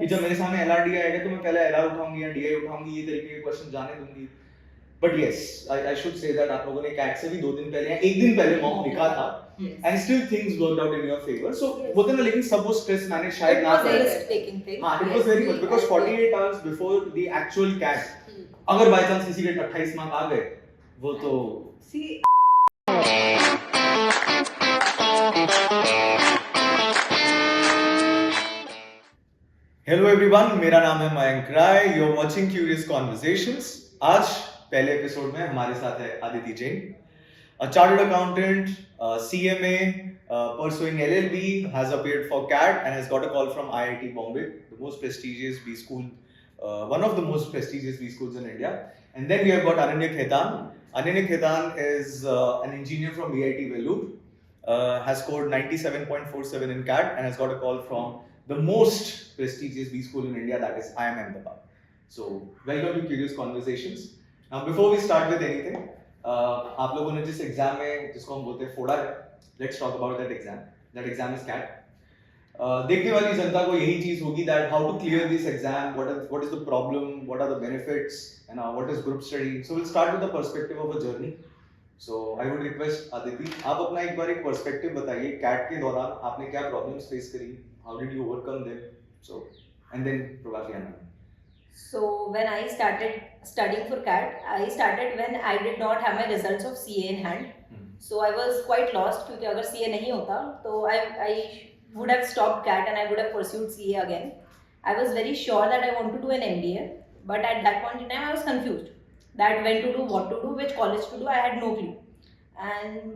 कि जब मेरे सामने LRD आएगा तो मैं पहले LR उठाऊंगी या DI उठाऊंगी, ये तरीके के क्वेश्चन जाने दूंगी. But yes, I should say that आप लोगों ने CAT से भी 2 दिन पहले या 1 दिन पहले मॉक लिखा था, and still things worked out in your favor. So बोलते ना, लेकिन सब वो stress मैंने शायद ना करें. It was very taking thing. हाँ, it was very much because 48 hours before the actual CAT, अगर by chance किसी के 28 मार्क आ गए, वो तो See. हेलो एवरीवन, मेरा नाम है Mayank Rai. You are watching curious conversations. आज पहले एपिसोड में हमारे साथ है Aditi Jain, a chartered accountant, CMA, pursuing LLB, has appeared for CAT and has got a call from IIT-BOMBAY, the most prestigious B school, one of the most prestigious B schools in India. And then we have got Ananya Khaitan. Ananya Khaitan is an engineer from VIT Vellore, has scored 97.47 in CAT and has got a call from the most prestigious B school in India, that is IIM-AHMEDABAD. So, welcome to Curious Conversations. Now, before we start with anything, आप लोगों ने जिस exam में, जिसको हम बोलते हैं फोड़ा है, let's talk about that exam. That exam is CAT. देखने वाली जनता को यही चीज होगी that how to clear this exam, what is the problem, what are the benefits, and what is group study. So we'll start with the perspective of a journey. So I would request Aditi, आप अपना एक बार एक perspective बताइए, CAT के दौरान आपने क्या problems face करी, how did you overcome them? So, and then probably Ananya. So when I started studying for CAT, I started when I did not have my results of CA in hand. So I was quite lost क्योंकि अगर CA नहीं होता तो I would have stopped CAT and I would have pursued CA again. I was very sure that I want to do an MBA, but at that point in time I was confused that when to do, what to do, which college to do. I had no clue.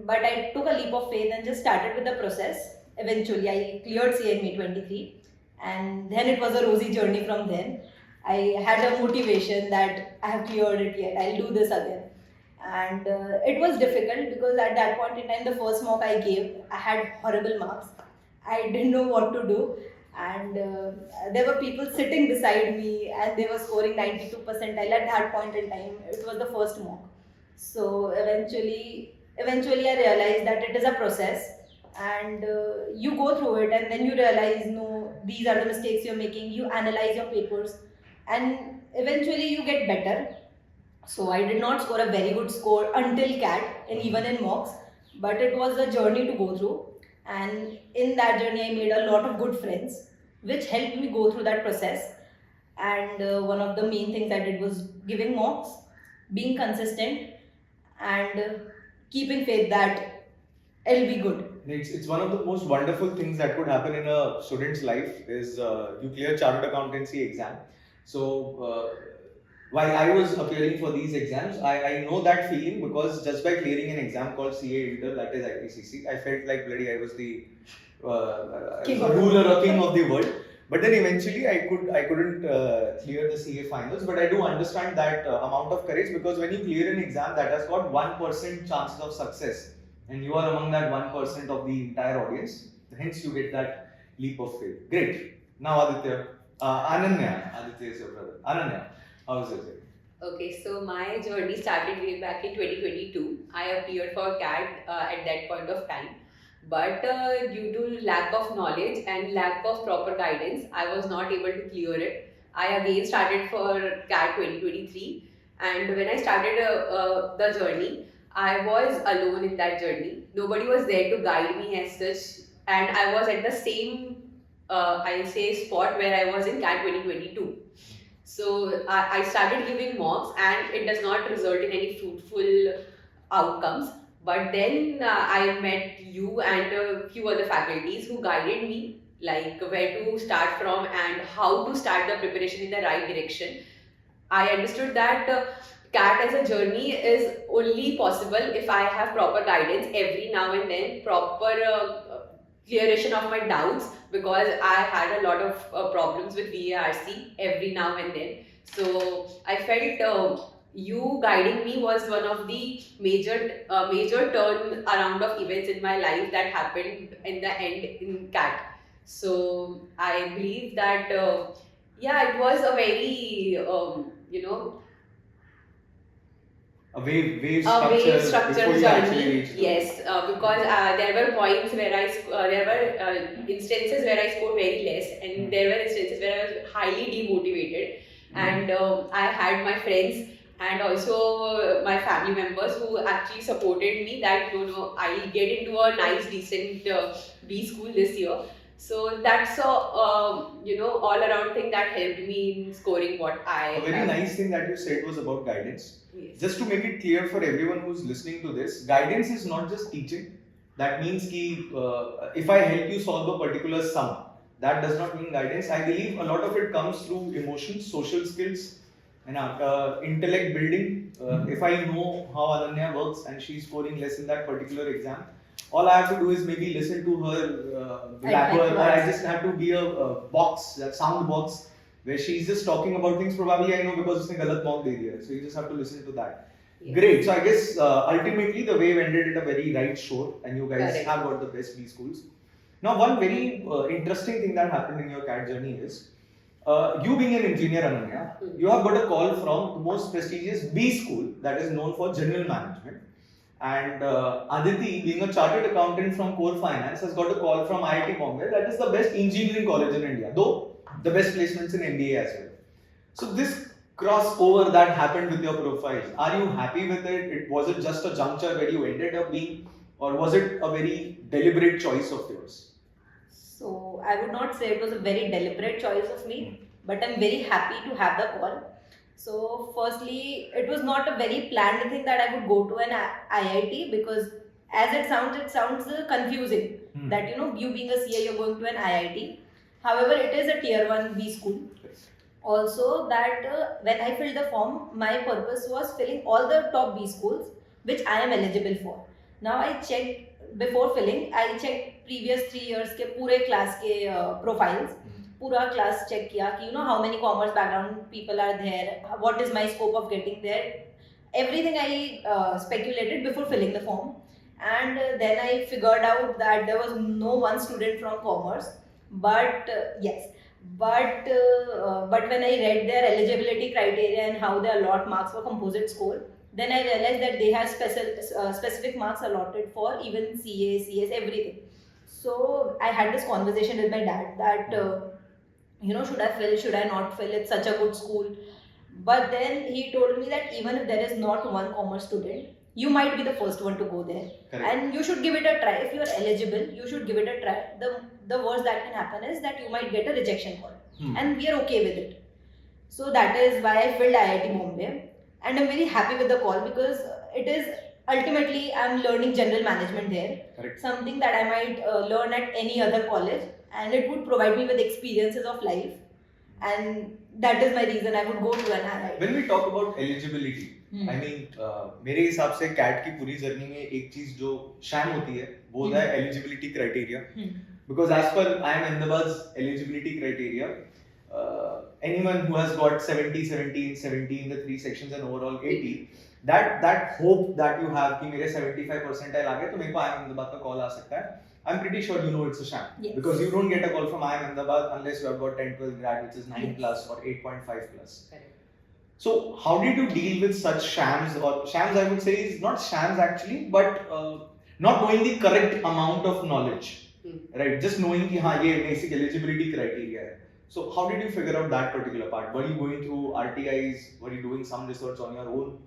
But I took a leap of faith and just started with the process. Eventually I cleared CA in May 23, and then it was a rosy journey from then. I had a motivation that I have cleared it yet, I'll do this again. And it was difficult because at that point in time, the first mock I gave, I had horrible marks. I didn't know what to do, and there were people sitting beside me and they were scoring 92 percentile at that point in time. It was the first mock. So eventually I realized that it is a process, and you go through it and then you realize, no, these are the mistakes you're making. You analyze your papers and eventually you get better. So I did not score a very good score until CAT and even in mocks, but it was a journey to go through, and in that journey I made a lot of good friends which helped me go through that process. And one of the main things I did was giving mocks, being consistent, and keeping faith that it'll be good. It's one of the most wonderful things that could happen in a student's life is you clear chartered accountancy exam. So while I was appearing for these exams, I know that feeling because just by clearing an exam called CA Inter, that is IPCC, I felt like bloody I was the ruler or king of the world. But then eventually I couldn't clear the CA finals. But I do understand that amount of courage, because when you clear an exam that has got 1% chances of success, and you are among that 1% of the entire audience, hence you get that leap of faith. Great. Now Aditya, Ananya is your brother. Ananya, how is it? Okay, so my journey started way back in 2022. I appeared for CAT at that point of time. But due to lack of knowledge and lack of proper guidance, I was not able to clear it. I again started for CAT 2023. And when I started the journey, I was alone in that journey. Nobody was there to guide me as such. And I was at the same, I'll say, spot where I was in CAT 2022. So I started giving mocks and it does not result in any fruitful outcomes. But then I met you and a few other faculties who guided me, like where to start from and how to start the preparation in the right direction. I understood that CAT as a journey is only possible if I have proper guidance every now and then, proper clearation of my doubts, because I had a lot of problems with VARC every now and then. So I felt you guiding me was one of the major turn around of events in my life that happened in the end in CAT. So I believe that yeah, it was a very A wave A structure wave structure before you actually journey, reach to it. yes, because there were points where there were instances where I scored very less, and there were instances where I was highly demotivated, and I had my friends and also my family members who actually supported me that I'll get into a nice decent B school this year. So that's a all around thing that helped me in scoring what I A very have. nice thing that you said was about guidance. Yes. Just to make it clear for everyone who's listening to this, guidance is not just teaching. That means ki, if I help you solve a particular sum, that does not mean guidance. I believe a lot of it comes through emotions, social skills, and intellect building. If I know how Ananya works and she's scoring less in that particular exam, all I have to do is maybe listen to her blabber, or I just have to be a box, a sound box, where she's just talking about things probably I know because उसने गलत mock दे दिया है. So you just have to listen to that. Yes. Great. So I guess ultimately the wave ended at a very right shore, and you guys Correct. have got the best B schools. Now, one very interesting thing that happened in your CAT journey is you being an engineer, Ananya, you have got a call from the most prestigious B school that is known for general management. And Aditi, being a chartered accountant from Core Finance, has got a call from IIT-Bombay, that is the best engineering college in India, though the best placements in MBA as well. So this crossover that happened with your profiles, are you happy with it? Was it just a juncture where you ended up being, or was it a very deliberate choice of yours? So I would not say it was a very deliberate choice of me, but I'm very happy to have the call. So firstly, it was not a very planned thing that I would go to an IIT, because as it sounds confusing that you being a CA, you're going to an IIT. However, it is a tier 1 B school. Also, that when I filled the form, my purpose was filling all the top B schools which I am eligible for. Now I checked before filling, I checked previous 3 years के पूरे class के profiles. पूरा class check किया कि how many commerce background people are there, what is my scope of getting there. Everything I speculated before filling the form, and then I figured out that there was no one student from commerce. But yes, but when I read their eligibility criteria and how they allot marks for composite score, then I realized that they have specific marks allotted for even CA, CS, everything. So I had this conversation with my dad that should I fill, should I not fill, it's such a good school. But then he told me that even if there is not one commerce student, you might be the first one to go there. Correct. And you should give it a try. If you are eligible, you should give it a try. The worst that can happen is that you might get a rejection call, and we are okay with it. So that is why I filled IIT Bombay, and I'm very happy with the call, because it is ultimately I'm learning general management there. Correct. Something that I might learn at any other college, and it would provide me with experiences of life, and that is my reason I would go to an IIT. When we talk about eligibility, I mean, मेरे हिसाब से cat की पूरी journey में एक चीज जो sham होती है वो होता है eligibility criteria. Because as per IIM-AHMEDABAD's eligibility criteria, anyone who has got 70, 17, 70 in the 3 sections and overall 80, that hope that you have कि मेरे 75 percentile आ गए तो मेरे को IIM-AHMEDABAD का कॉल आ सकता है. I'm pretty sure you know it's a sham. Yes. Because you don't get a call from IIM-AHMEDABAD unless you have got 10-12 grad, which is 9 plus or 8.5 plus. Correct. So how did you deal with such shams? Or shams, I would say, is not shams actually, but not knowing the correct amount of knowledge, right? Just knowing कि हाँ ये basic eligibility criteria है. So how did you figure out that particular part? Were you going through RTIs? Were you doing some research on your own?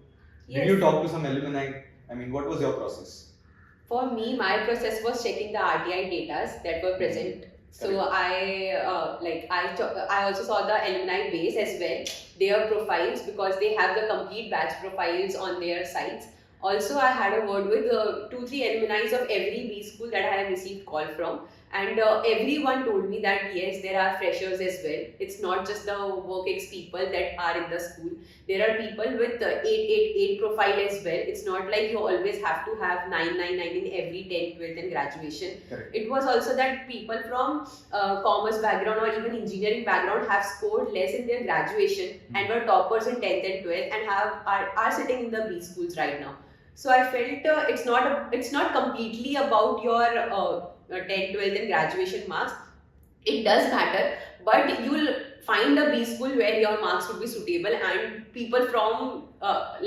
Yes. Did you talk to some alumni? I mean, what was your process? For me, my process was checking the RTI data that were present. So I also saw the alumni base as well, their profiles, because they have the complete batch profiles on their sites. Also, I had a word with 2-3 alumni of every B school that I have received call from, and everyone told me that yes, there are freshers as well. It's not just the work ex people that are in the school. There are people with 888 profile as well. It's not like you always have to have 999 in every 10th, 12th and graduation. Correct. It was also that people from commerce background or even engineering background have scored less in their graduation and were toppers in 10th and 12th and are sitting in the B schools right now. So I felt it's not completely about your 10th, 12th and graduation marks. It does matter, but you'll find a B school where your marks would be suitable and people from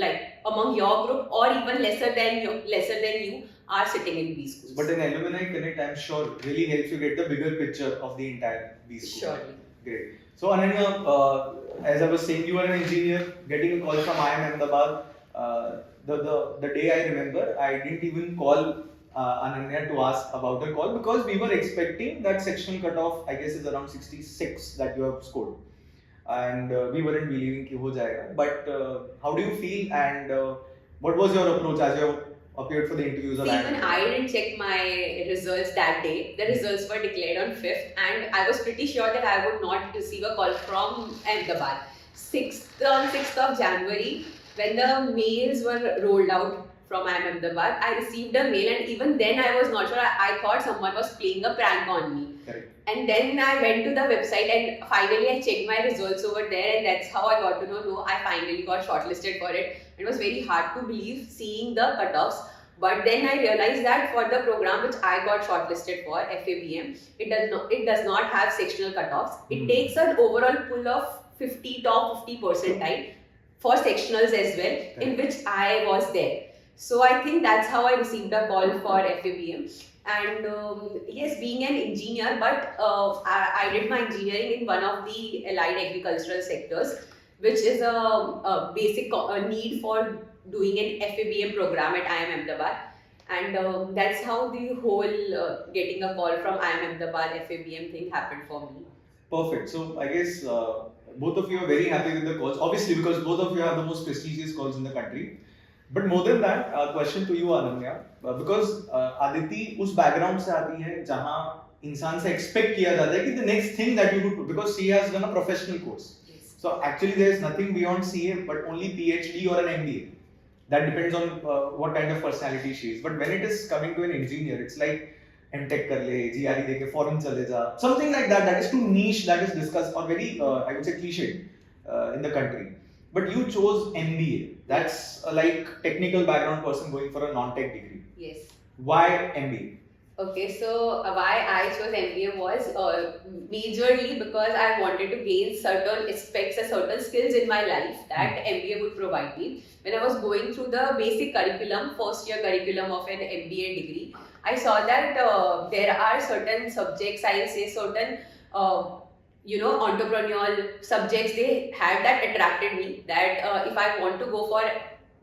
like among your group or even lesser than you are sitting in B schools. But an alumni connect, I'm sure, really helps you get the bigger picture of the entire B school. Surely. Great. So Ananya, as I was saying, you are an engineer, getting a call from IIM-Ahmedabad. The day I remember, I didn't even call Ananya to ask about her call because we were expecting that sectional cutoff, I guess, is around 66 that you have scored. And we weren't believing कि हो जाएगा. But how do you feel and what was your approach as you appeared for the interviews? See, even I didn't check my results that day. The results were declared on 5th and I was pretty sure that I would not receive a call from Ahmedabad. 6th of January, when the mails were rolled out from Ahmedabad, I received a mail and even then I was not sure. I thought someone was playing a prank on me. Correct. And then I went to the website and finally I checked my results over there and that's how I got to know, no, I finally got shortlisted for it. It was very hard to believe seeing the cutoffs. But then I realized that for the program which I got shortlisted for, FABM, it does not have sectional cutoffs. It takes an overall pull of top 50 percentile for sectionals as well, in which I was there. So I think that's how I received a call for FABM. And yes, being an engineer, but I did my engineering in one of the allied agricultural sectors, which is a basic need for doing an FABM program at IIM-Ahmedabad. And that's how the whole getting a call from IIM-Ahmedabad FABM thing happened for me. Perfect. So I guess both of you are very happy with the calls, obviously because both of you have the most prestigious calls in the country. But more than that, question to you, Ananya, because Aditi उस background से आती है जहाँ इंसान से expect किया जाता है कि the next thing that you would, because she has done a professional course. Yes. So actually there is nothing beyond CA but only PhD or an MBA. That depends on what kind of personality she is. But when it is coming to an engineer, it's like MTech कर ले, GRE देके foreign चले जा, something like that. That is too niche. That is discussed or very I would say cliched in the country. But you chose MBA. That's like technical background person going for a non-tech degree. Yes. Why MBA? Okay, so why I chose MBA was majorly because I wanted to gain certain aspects or certain skills in my life that MBA would provide me. When I was going through the basic curriculum, first year curriculum of an MBA degree, I saw that there are certain subjects, I will say certain entrepreneurial subjects they had that attracted me, that if I want to go for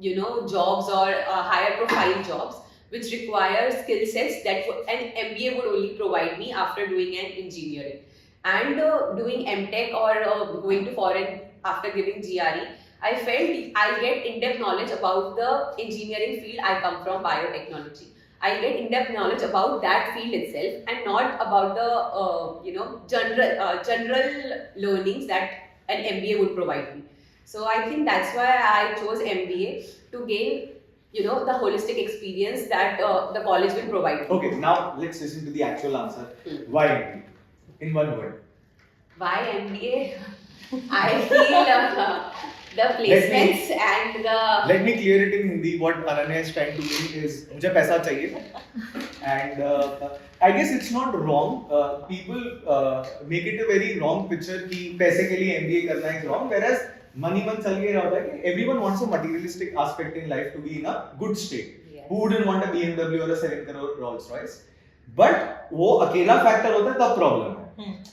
jobs or higher profile jobs which require skill sets that an MBA would only provide me after doing an engineering. And doing MTech or going to foreign after giving GRE, I felt I get in-depth knowledge about the engineering field. I come from biotechnology. I get in-depth knowledge about that field itself and not about the general learnings that an MBA would provide me. So I think that's why I chose MBA, to gain the holistic experience that the college will provide me. Okay, now let's listen to the actual answer. Why MBA? In one word. Why MBA? I feel the placements and the... Let me clear it in Hindi. What Ananya is trying to mean is, मुझे पैसा चाहिए. And I guess it's not wrong. People make it a very wrong picture कि पैसे के लिए MBA करना is wrong. Whereas money मन चल ये रहा होता है कि everyone wants a materialistic aspect in life to be in a good state. Yes. Who wouldn't want a BMW or a 7 crore Rolls Royce? But वो अकेला फैक्टर होता है तब प्रॉब्लम है.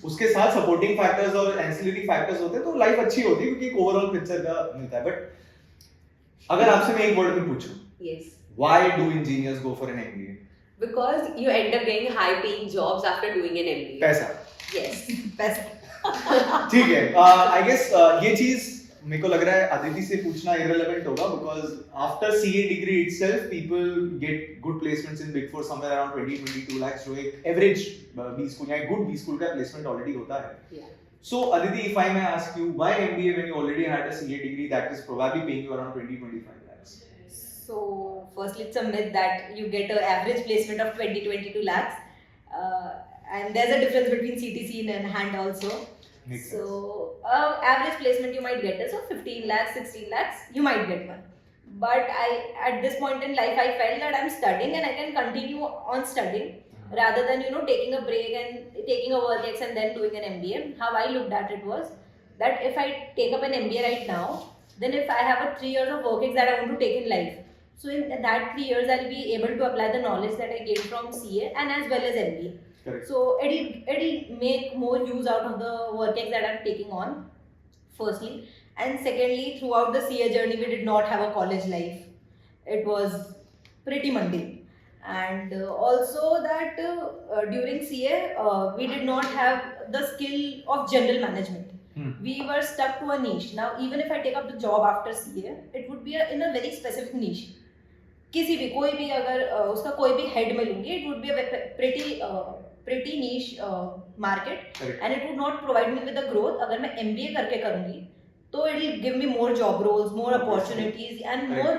उसके साथ सपोर्टिंग फैक्टर्स और एंसिलरी फैक्टर्स होते हैं तो लाइफ अच्छी होती है क्योंकि एक ओवरऑल पिक्चर का मिलता है. बट अगर आपसे मैं एक वर्ड में पूछूं, Yes. why do engineers go for an MBA? Because you end up getting high paying jobs after doing an MBA. पैसा. Yes. पैसा. ठीक है. I guess ये चीज मेरे को लग रहा है अदिति से पूछना irrelevant होगा because after CA degree itself people get good placements in Big Four somewhere around 20-22 lakhs जो एक average B school या एक good B school का placement already होता है. Yeah. So Aditi, if I may ask you, why MBA when you already had a CA degree that is probably paying you around 20-25 lakhs? So firstly, it's a myth that you get an average placement of 20-22 lakhs, and there's a difference between CTC and hand also. Makes sense. So average placement you might get is of 15 lakhs, 16 lakhs, you might get one. But at this point in life, I felt that I'm studying and I can continue on studying rather than taking a break and taking a work ex and then doing an MBA. How I looked at it was, that if I take up an MBA right now, then if I have a 3 years of work that I want to take in life, so in that 3 years I'll be able to apply the knowledge that I gained from CA and as well as MBA. Correct. So it'll make more use out of the work that I'm taking on, firstly. And secondly, throughout the CA journey, we did not have a college life. It was pretty mundane. And also that during CA, we did not have the skill of general management. We were stuck to a niche. Now, even if I take up the job after CA, it would be in a very specific niche. किसी भी कोई भी अगर उसका कोई भी head में लूँगी, it would be a pretty niche market, and it would not provide me with the growth. अगर मैं MBA करके करूँगी, तो it will give me more job roles, more opportunities, and more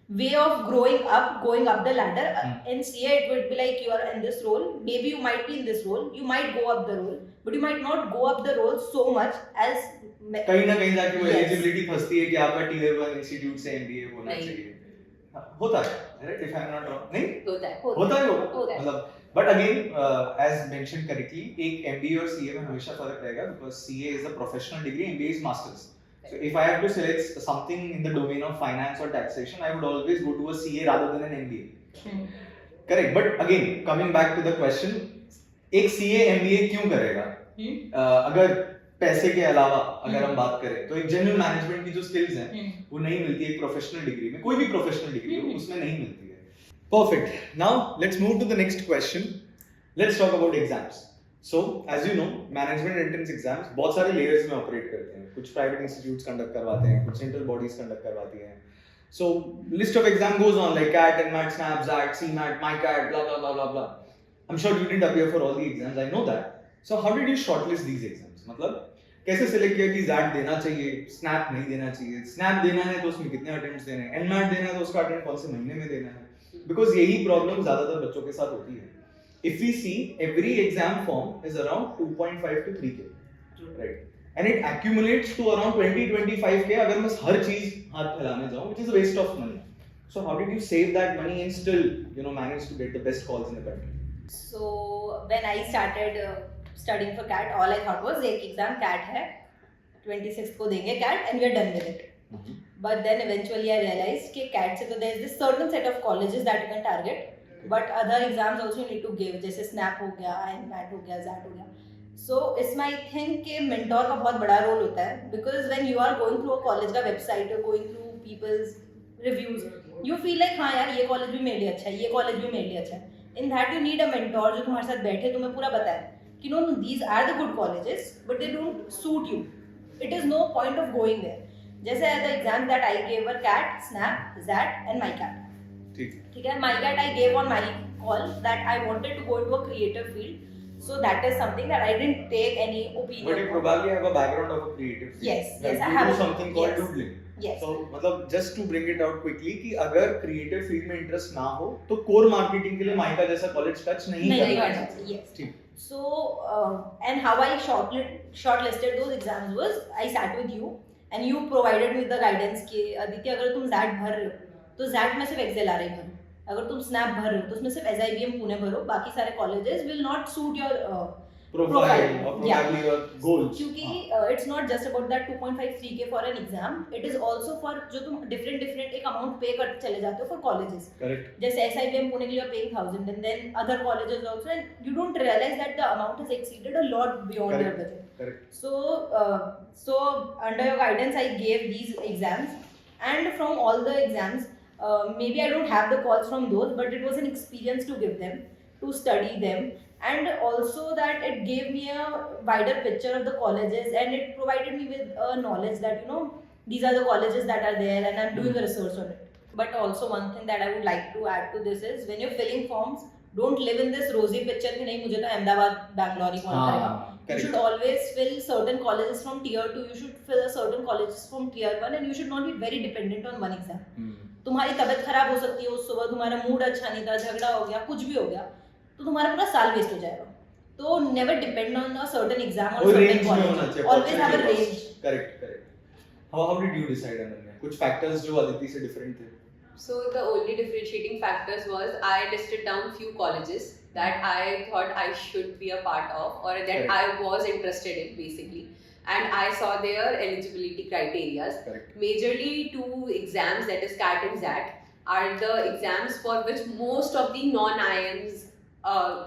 way of going up the ladder. In CA, it would be like you are in this role. Maybe you might be in this role. You might go up the role, but you might not go up the role so much as. कहीं ना कहीं जाके वो eligibility फंसती है कि आपका tier 1 institute से MBA होना चाहिए. होता है, right? If I'm not wrong, नहीं? होता है मतलब. But again, as mentioned correctly, एक MBA और CA में हमेशा फर्क रहेगा because CA is a professional degree, MBA is masters. So if I have to select something in the domain of finance or taxation, I would always go to a CA rather than an MBA. Correct. But again, coming back to the question, एक CA MBA क्यों करेगा? अगर पैसे के अलावा अगर हम बात करें तो एक जनरल मैनेजमेंट की जो स्किल्स हैं वो नहीं मिलती एक प्रोफेशनल डिग्री में. कोई भी प्रोफेशनल डिग्री हो उसमें नहीं मिलती है. Perfect. Now let's move to the next question. Let's talk about exams. So, as you know, management entrance exams बहुत सारे layers में operate करते हैं. कुछ private institutes conduct करवाते हैं, कुछ central bodies conduct करवाती हैं. So, list of exam goes on like CAT, NMAT, SNAP, ZAT, CMAT, MICA, blah blah blah blah blah. I'm sure you didn't appear for all the exams. I know that. So, how did you shortlist these exams? मतलब कैसे select किया कि ZAT देना चाहिए, SNAP नहीं देना चाहिए. SNAP देना है तो उसमें कितने attempts देने हैं. NMAT देना है तो उसका attempt कौन से महीने में देना है. Because यही problem ज़्यादातर बच्चों के साथ होती है. If we see, every exam form is around 2.5 to 3K, right? And it accumulates to around 20-25K अगर मैं हर चीज हाथ फैलाने जाऊँ, which is a waste of money. So how did you save that money and still, manage to get the best calls in the country? So when I started studying for CAT, all I thought was एक exam CAT है, 26th को देंगे CAT and we are done with it. But then eventually I realized कि CAT से तो there is this certain set of colleges that you can target. But other exams also you need to give, जैसे SNAP हो गया, IIM-ROHTAK हो गया, ZAT हो गया. So इसमें I think कि mentor का बहुत बड़ा role होता है, because when you are going through a college का website or going through people's reviews, you feel like हाँ यार ये college भी मेरे लिए अच्छा है, ये college भी मेरे लिए अच्छा है. In that you need a mentor जो तुम्हारे साथ बैठे तुम्हें पूरा बताए कि no, these are the good colleges, but they don't suit you. It is no point of going there. जैसे the exams that I gave were CAT, SNAP, ZAT and MICA. ठीक है. MICA I gave on my call that I wanted to go into a creative field, so that is something that I didn't take any opinion. But you probably have a background of a creative field. Yes, like I have something called doodling. Yes. So मतलब just to bring it out quickly कि अगर creative field में interest ना हो तो core marketing के लिए MICA जैसा college touch नहीं करना. Yes. So and how I shortlisted those exams was I sat with you and you provided me the guidance कि अदिति अगर तुम ZAT भर रहे हो तो ZAT में सिर्फ XLRI भरो, अगर तुम SNAP भर रहे हो तो उसमें सिर्फ SIBM पुणे भरो, बाकी सारे colleges will not suit your profile or probably your goals. क्योंकि it's not just about that 2.53K for an exam, it is also for जो तुम different एक amount pay करते चले जाते हो for colleges. Correct. जैसे SIBM पुणे के लिए paying 1000 and then other colleges also, and you don't realize that the amount has exceeded a lot beyond your budget. Correct. So under your guidance I gave these exams, and from all the exams maybe I don't have the calls from those, but it was an experience to give them, to study them, and also that it gave me a wider picture of the colleges, and it provided me with knowledge that these are the colleges that are there, and I'm doing a research on it. But also one thing that I would like to add to this is when you're filling forms, don't live in this rosy picture कि नहीं मुझे तो अहमदाबाद बैंगलोर ही कौन करेगा. You should always fill certain colleges from tier 2, you should fill certain colleges from tier 1, and you should not be very dependent on one exam. तुम्हारी तबीयत खराब हो सकती है उस सुबह, तुम्हारा मूड अच्छा नहीं था, झगड़ा हो गया, कुछ भी हो गया, तो तुम्हारा पूरा साल वेस्ट हो जाएगा. तो never depend on a certain exam or certain college. Always have a range. Correct. How did you decide, Ananya? कुछ factors जो अदिति से different थे? So the only differentiating factors was I listed down few colleges that I thought I should be a part of, or that I was interested in basically. and I saw their eligibility criteria. Correct. Majorly two exams, that is CAT and XAT, are the exams for which most of the non-IIMs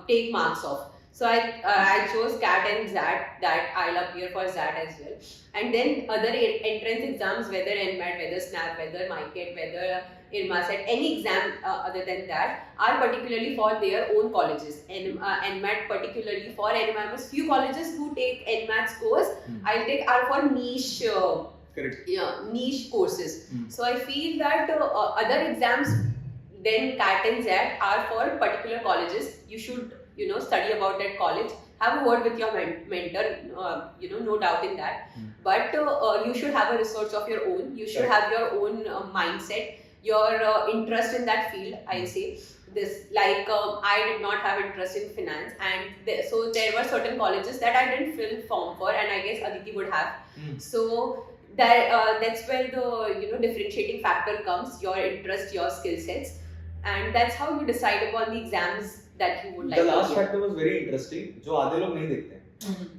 take marks of. So I chose CAT and XAT, that I'll appear for XAT as well. And then other entrance exams, whether NMAT, whether SNAP, whether MICA, whether IIM-AHMEDABAD, any exam other than that, are particularly for their own colleges. NMAT particularly for NMAT, few colleges who take NMAT scores, I'll take are for niche. Correct. Yeah, niche courses. So I feel that other exams then CAT and XAT are for particular colleges. You should study about that college, have a word with your mentor, no doubt in that. But you should have a research of your own. You should have your own mindset, your interest in that field. I say this, like I did not have interest in finance, and so there were certain colleges that I didn't fill form for, and I guess Aditi would have. So that's where the differentiating factor comes: your interest, your skill sets, and that's how you decide upon the exams that you would like. The last factor was very interesting, जो आधे लोग नहीं देखते हैं.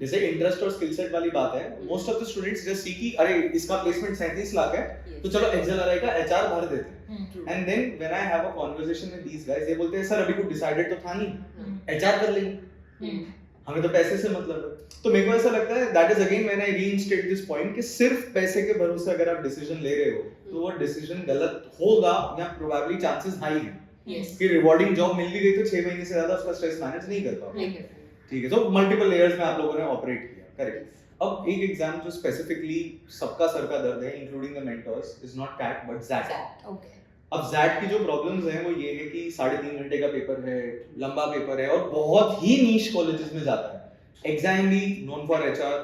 जैसे interest और skill set वाली बात है, most of the students just see कि अरे इसका प्लेसमेंट 37 लाख है, तो चलो XLRI का HR भर देते हैं. And then when I have a conversation with these guys, they बोलते हैं सर अभी कुछ डिसाइडेड तो था नहीं, HR कर लेंगे, हमें तो पैसे से मतलब है. तो मेरे को ऐसा लगता है that is again when I reinstate this point कि सिर्फ पैसे के भरोसे अगर आप डिसीजन ले रहे हो तो वो डिसीजन गलत होगा, या प्रोबेबली चांसेस हाई हैं कि रिवॉर्डिंग जॉब मिल भी गई तो 6 महीने से ज्यादा उसका स्ट्रेस मैनेज नहीं कर पाओगे. ठीक है, तो मल्टीपल लेयर्स में आप लोगों ने ऑपरेट किया. करेक्ट. अब एक एग्जाम जो स्पेसिफिकली सबका सर का दर्द है, including the mentors, is not CAT but that. Okay. अब ज़ैट की जो प्रॉब्लम्स हैं वो ये है कि 3.5 घंटे का पेपर है, लंबा पेपर है और बहुत ही नीश कॉलेजेस में जाता है. एग्जाम भी known for HR,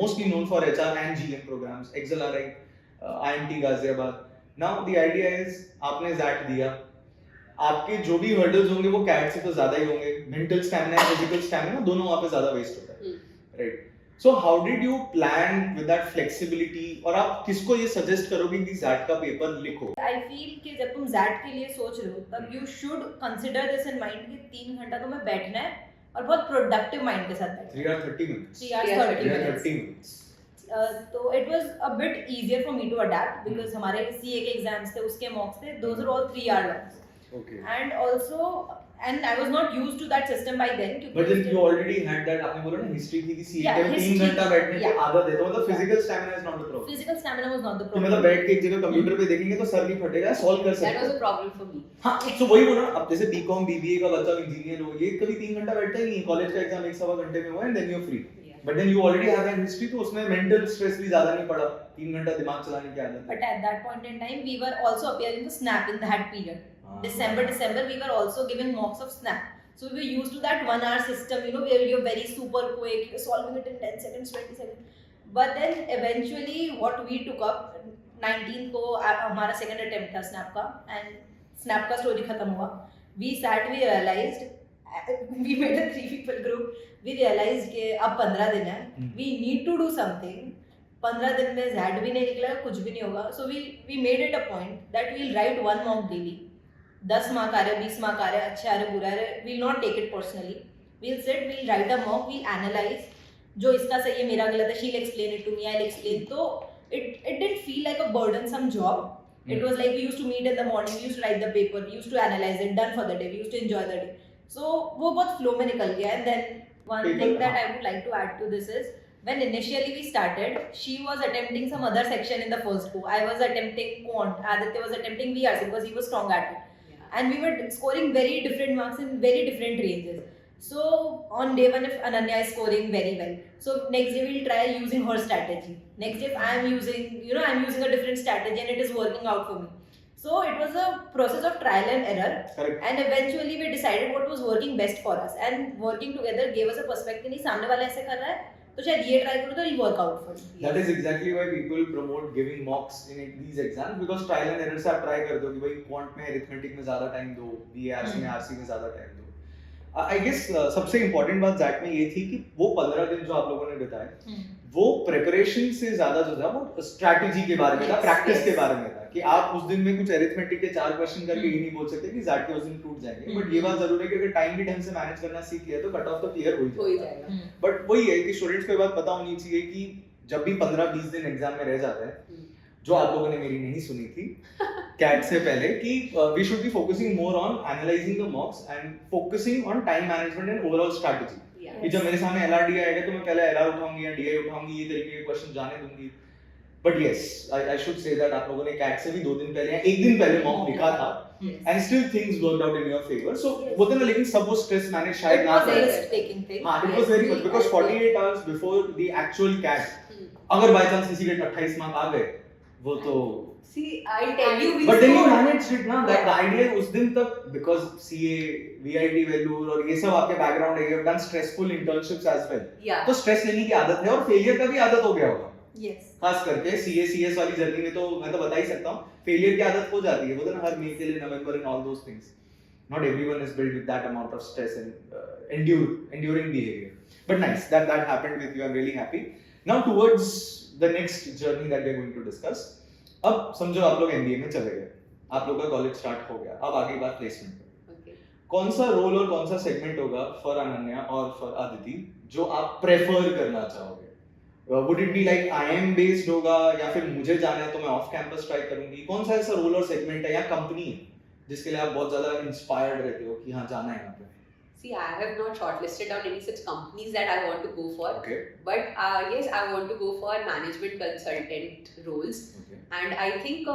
mostly known for HR and GM programs, XLRI, IIMT Ghaziabad. Now the idea is आपने ज़ैट दिया, आपके जो भी हर्डल्स होंगे वो कैट से तो ज्यादा ही होंगे. मेंटल स्टैमिना, फिजिकल स्टैमिना दोनों वहां पे ज्यादा वेस्ट होता है. Right. So how did you plan with that flexibility, और आप किसको ये सजेस्ट करोगे कि ज़ैट का पेपर लिखो? आई फील कि जब तुम ज़ैट के लिए सोच रहे हो तब you should consider this in mind कि 3 घंटा तुम्हें बैठना है और बहुत प्रोडक्टिव माइंड के साथ बैठना है. 3 hours 30 minutes. 3 hours 30 minutes. तो it was a bit easier for me to adapt because हमारे CA के एग्जाम्स थे, उसके मॉक्स थे, those are all 3 hour long. Okay. And also, and I was not used to that system by then. But then you already had that, आपने बोला ना history थी कि CA Yeah, के 3 घंटा बैठने की आदत है, तो मतलब physical stamina is not the problem. Physical stamina was not the तो problem. मतलब बैठ के एक जगह कंप्यूटर पे देखेंगे तो सर नहीं फटेगा, सॉल्व कर सकते That was हैं. a problem for me. हाँ, तो वही बोला. अब जैसे BCom BBA का बच्चा इंजीनियर हो, ये कभी 3 घंटा बैठता ही नहीं. कॉलेज का एग्जाम 1.25 घंटे में हुआ and then you are free. But then you already have that history, तो उसमें मेंटल स्ट्रेस भी ज्यादा नहीं पड़ा. 3 घंटा दिमाग चलाने की आदत. But at that point in time, we were also appearing for SNAP in that period. December, we were also giving mocks of SNAP. So we were used to that 1 hour system, where you're very super quick, you're solving it in 10 seconds, 20 seconds. But then eventually what we took up, 19 को हमारा second attempt था SNAP का, and SNAP का story खत्म हुआ. We sat, we realized, we made a 3 people group, we realized कि अब 15 दिन है, we need to do something. 15 दिन में ZAT भी नहीं निकला, कुछ भी नहीं होगा. So we made it a point that we'll write 1 mock daily. 10 mark आ रहे, 20 मार्क आ रहे, अच्छे आ रहे, बुरा आ रहे, we'll not take it personally. We'll sit, we'll write a mock, we'll analyze. जो इसका सही है, मेरा गलत है, she'll explain it to me, I'll explain. तो it didn't feel like a burdensome job. It was like we used to meet in the morning, we used to write the paper, we used to analyze it, done for the day, we used to enjoy the day. So वो बहुत flow में निकल गया. And then one thing that I would like to add to this is, when initially we started, she was attempting some other section in the first two. I was attempting quant, Aditya was attempting VRC because he was strong at it. And we were scoring very different marks in very different ranges. So on day 1, if Ananya is scoring very well, so next day we'll try using her strategy. Next day if I'm using, I'm using a different strategy and it is working out for me. So it was a process of trial and error. Correct. And eventually we decided what was working best for us. And working together gave us a perspective, नहीं सामने वाला ऐसे कर रहा है, तो शायद ये ट्राई करो तो ये work out for. That is exactly why people promote giving mocks in these exams, because trial and error से आप ट्राई करते हो कि भाई क्वांट में अरिथमेटिक में ज्यादा टाइम दो, BARC में RC में ज्यादा टाइम दो. आई गेस सबसे इम्पोर्टेंट बात ज़ैट में ये थी कि वो 15 दिन जो आप लोगों ने बिताए वो प्रिपरेशन से ज्यादा जो था वो स्ट्रैटेजी के बारे में था, प्रैक्टिस के बारे में था कि आप उस दिन में कुछ अरिथमेटिक के 4 क्वेश्चन करके ये नहीं बोल सकते कि ज़ैट के उस दिन टूट जाएंगे. बट ये बात जरूर है कि अगर टाइम भी ढंग से मैनेज करना सीख लिया तो कट ऑफ तो क्लियर हो ही जाएगा. बट वही है कि स्टूडेंट्स को ये बात पता होनी चाहिए कि जब भी 15-20 दिन एग्जाम में रह जाते हैं, जो आप लोगों ने मेरी नहीं सुनी थी कैट से पहले, कि we should be focusing more on analysing the mocks and focusing on time management and overall strategy. कि जब मेरे सामने एलआरडी आएगा तो मैं पहले एलआर उठाऊंगी या डीआई उठाऊंगी, ये तरीके के क्वेश्चन जाने दूंगी। But yes, I should say that आप लोगों ने कैट से भी 2 दिन पहले या 1 दिन पहले मॉक लिखा था and still things worked out in your favour. So बोलते ना, लेकिन सब वो स्ट्रेस मैनेज शायद ना करे। हां, it was very good because 48 hours before the actual CAT अगर बाय चांस किसी के 28 मार्क आ गए, वो तो See, I'll tell you. But then you managed it ना, that the idea उस दिन तक, because CA, VIT वैल्यूर और ये सब आपके बैकग्राउंड है, you have done stressful internships as well. Yeah. तो स्ट्रेस लेने की आदत है और फेलियर का भी आदत हो गया होगा। Yes. खास करके CA CS वाली जर्नी में तो मैं तो बता ही सकता हूँ, फेलियर की आदत हो जाती है। वो तो ना हर मेल के लिए नवंबर and all those things. Not everyone is built with that amount of stress and enduring behavior. But nice that happened with you. I'm really happy. Now towards the next journey that we're going to discuss. अब समझो आप लोग MBA में चले गए, आप लोग का कॉलेज स्टार्ट हो गया, अब आगे बात प्लेसमेंट पे। कौन सा रोल और कौन सा सेगमेंट होगा फॉर अनन्या और फॉर अदिति जो आप प्रेफर करना चाहोगे? Would it be like IIM based होगा या फिर मुझे जाना है तो मैं ऑफ कैंपस ट्राई करूंगी? कौन सा ऐसा रोल और सेगमेंट है या कंपनी है जिसके लिए आप बहुत ज्यादा इंस्पायर्ड रहते हो कि हाँ जाना है यहाँ पे? See, I have not shortlisted out any such companies that I want to go for. Okay. But yes, I want to go for management consultant roles. Okay. And I think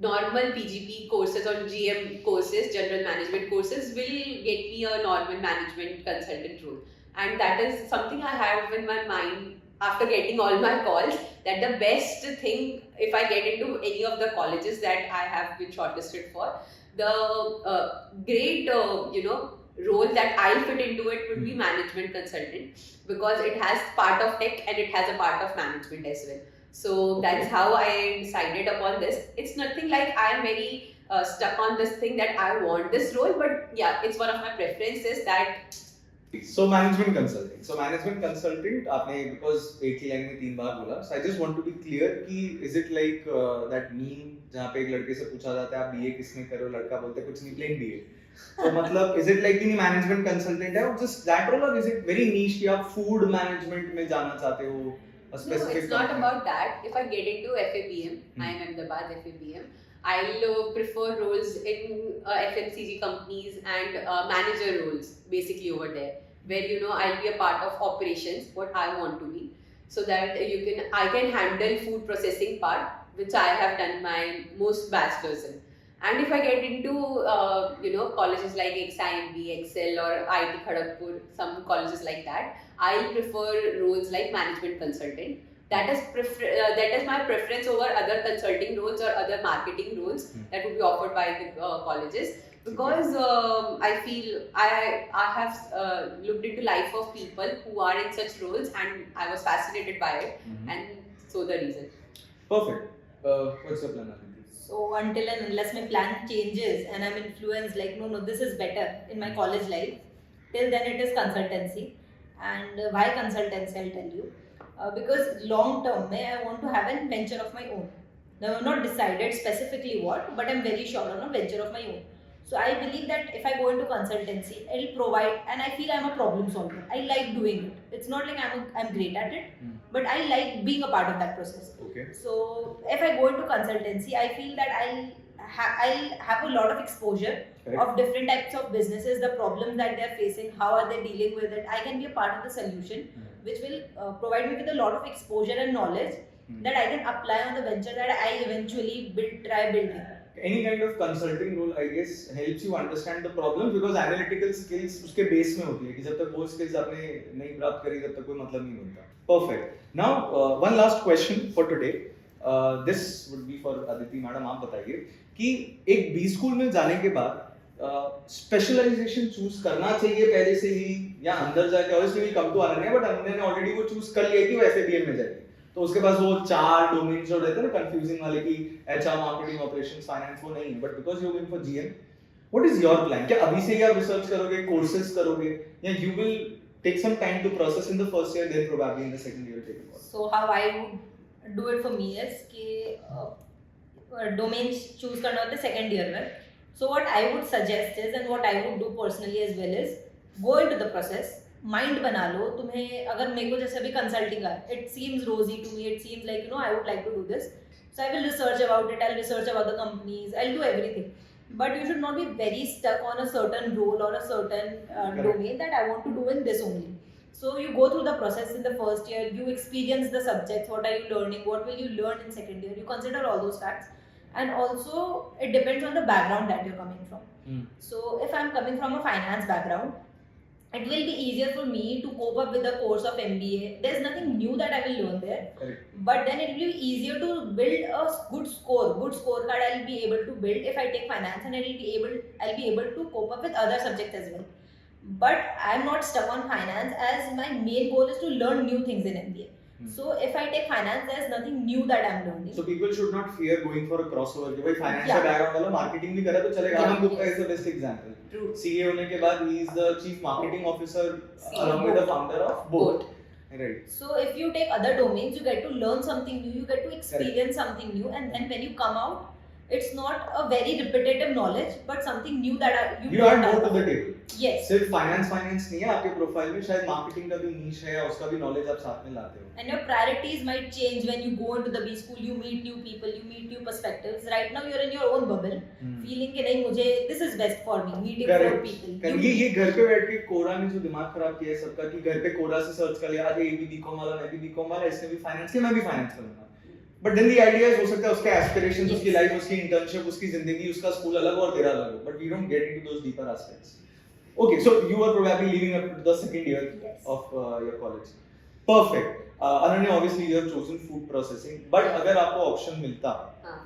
normal PGP courses or GM courses, general management courses, will get me a normal management consultant role. And that is something I have in my mind after getting all my calls, that the best thing, if I get into any of the colleges that I have been shortlisted for, the great, role that I'll fit into it would be management consultant, because it has part of tech and it has a part of management as well. So that's how I decided upon this. It's nothing like I am very stuck on this thing that I want this role, but yeah, it's one of my preferences that. So management consultant आपने because एक ही line में 3 बार बोला, so I just want to be clear कि is it like that meme जहाँ पे एक लड़के से पूछा जाता है आप BA किसमें करो, लड़का बोलता है कुछ नहीं, plain BA। तो मतलब is it like कि मैनेजमेंट कंसल्टेंट है और just that role, or is it very niche कि आप फूड मैनेजमेंट में जाना चाहते हो? No, it's not about that. If I get into FABM, IIM-AHMEDABAD FABM, I'll prefer roles in FMCG companies and manager roles basically over there, where I'll be a part of operations, what I want to be, so that I can handle food processing part, which I have done my most bachelor's in. And if I get into colleges like XIMB, XL or IIT-KHARAGPUR, some colleges like that, I'll prefer roles like management consultant. That is my preference over other consulting roles or other marketing roles that would be offered by the colleges, because I feel I have looked into life of people who are in such roles and I was fascinated by it, and so the reason. Perfect. What's your plan, Aditi? So until and unless my plan changes and I'm influenced like no this is better in my college life, till then it is consultancy. And why consultancy, I'll tell you. Because long term I want to have a venture of my own. Now I've not decided specifically what, but I'm very sure on a venture of my own. So I believe that if I go into consultancy, it'll provide, and I feel I'm a problem solver. I like doing it. It's not like I'm great at it, but I like being a part of that process. Okay. So if I go into consultancy, I feel that I'll have a lot of exposure of different types of businesses, the problems that they're facing, how are they dealing with it. I can be a part of the solution, which will provide me with a lot of exposure and knowledge that I can apply on the venture that I eventually try building. Any kind of consulting role, I guess, helps you understand the problem, because analytical skills उसके base में होती है कि जब तक वो skills आपने नहीं प्राप्त करी तब तक कोई मतलब नहीं बनता. Perfect. Now one last question for today. This would be for Aditi madam. आप बताइए कि एक B school में जाने के बाद स्पेशलाइजेशन चूज करना चाहिए पहले से ही या अंदर जाके? Obviously we come to Ananya, but Ananya ने ऑलरेडी वो चूज कर लिया कि वो FABM में जाएगी, तो उसके पास वो 4 डोमेन्स जो रहते हैं ना कंफ्यूजिंग वाले कि HR, मार्केटिंग, ऑपरेशंस, फाइनेंस, वो नहीं है. But because you going for GM, what is your plan? क्या अभी से ही आप रिसर्च करोगे, कोर्सेज करोगे, या you will take some time to process in the first year, then probably in the second year take it? So how I would do it for me is कि domains choose करना होता है second year में. So what I would suggest is, and what I would do personally as well is, go into the process, mind बना लो तुम्हें. अगर मेरे को जैसे अभी कंसल्टिंग है, it seems rosy to me, it seems like I would like to do this, so I will research about it, I'll research about the companies, I'll do everything, but you should not be very stuck on a certain role or a certain domain that I want to do in this only. So you go through the process in the first year, you experience the subjects, what are you learning, what will you learn in second year, you consider all those facts. And also it depends on the background that you're coming from. So if I'm coming from a finance background, it will be easier for me to cope up with the course of MBA. There's nothing new that I will learn there. Correct. But then it will be easier to build a good scorecard I'll be able to build if I take finance, and I'll be able to cope up with other subjects as well. But I'm not stuck on finance, as my main goal is to learn new things in MBA. So if I take finance, there's nothing new that I'm learning. So people should not fear going for a crossover. कि भाई finance का Yeah. background वाला marketing भी करा तो चलेगा. Yeah, Anand Gupta yes. is the best example. True. CA होने के बाद he is the chief marketing officer CEO. along with the founder of Boat. Right. So if you take other domains, you get to learn something new, you get to experience something new, and then when you come out, it's not a very repetitive knowledge, but something new that You add more to the table. Yes. सिर्फ finance नहीं है आपके profile में, शायद marketing का भी niche है या उसका भी knowledge आप साथ में लाते हो. And your priorities might change when you go into the B school. You meet new people, you meet new perspectives. Right now you're in your own bubble, feeling कि नहीं मुझे this is best for me, meeting more people. ये घर पे बैठ के कोरा ने जो दिमाग खराब किया है सबका कि घर पे कोरा से सर्च कर लिया, आज ये भी बीकॉम वाला, मैं भी बीकॉम वाला, इसने भी फाइनेंस किया, मैं भी फाइनेंस करूंगा. बट देन द आइडिया हो सकता है उसके एस्पिरेशंस, उसकी लाइफ, उसकी इंटर्नशिप, उसकी जिंदगी, उसका स्कूल अलग और तेरा अलग हो, but we don't get into those deeper aspects. Okay, so you are probably leaving up the second year of your college. Perfect. Ananya, obviously you have chosen food processing, but अगर आपको option मिलता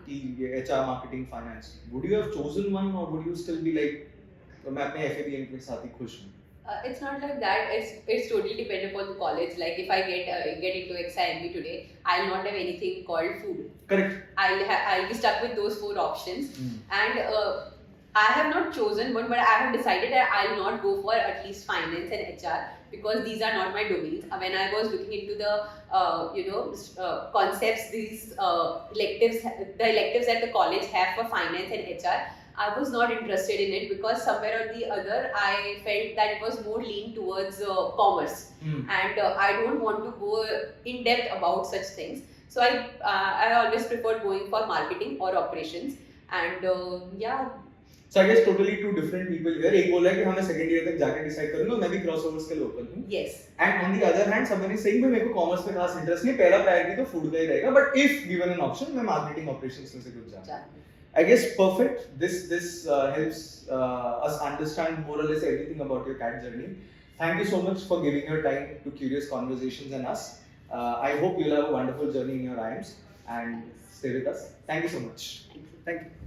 कि ये HR, marketing, finance, would you have chosen one or would you still be like मैं अपने FABM के साथ ही खुश हूँ? It's not like that. It's totally dependent upon the college. Like if I get into XIM today, I'll not have anything called food. Correct. I'll be stuck with those 4 options. And I have not chosen one, but I have decided that I'll not go for at least finance and HR because these are not my domains. When I was looking into the concepts, these electives that the college have for finance and HR, I was not interested in it because somewhere or the other I felt that it was more lean towards commerce, and I don't want to go in depth about such things. So I always preferred going for marketing or operations, and yeah. So I guess totally two different people here. एक बोल रहा है कि हाँ मैं second year तक जाके decide करूँगा, मैं भी crossovers के local हूँ. Yes. And on the other hand, somebody saying कि मेरे को commerce में खास interest नहीं, पहला priority तो food का ही रहेगा. But if given an option, मैं marketing operations में से कुछ जाऊँ. I guess perfect. This helps us understand more or less everything about your CAT journey. Thank you so much for giving your time to Curious Conversations and us. I hope you'll have a wonderful journey in your IIMs and stay with us. Thank you so much. Thank you. Thank you.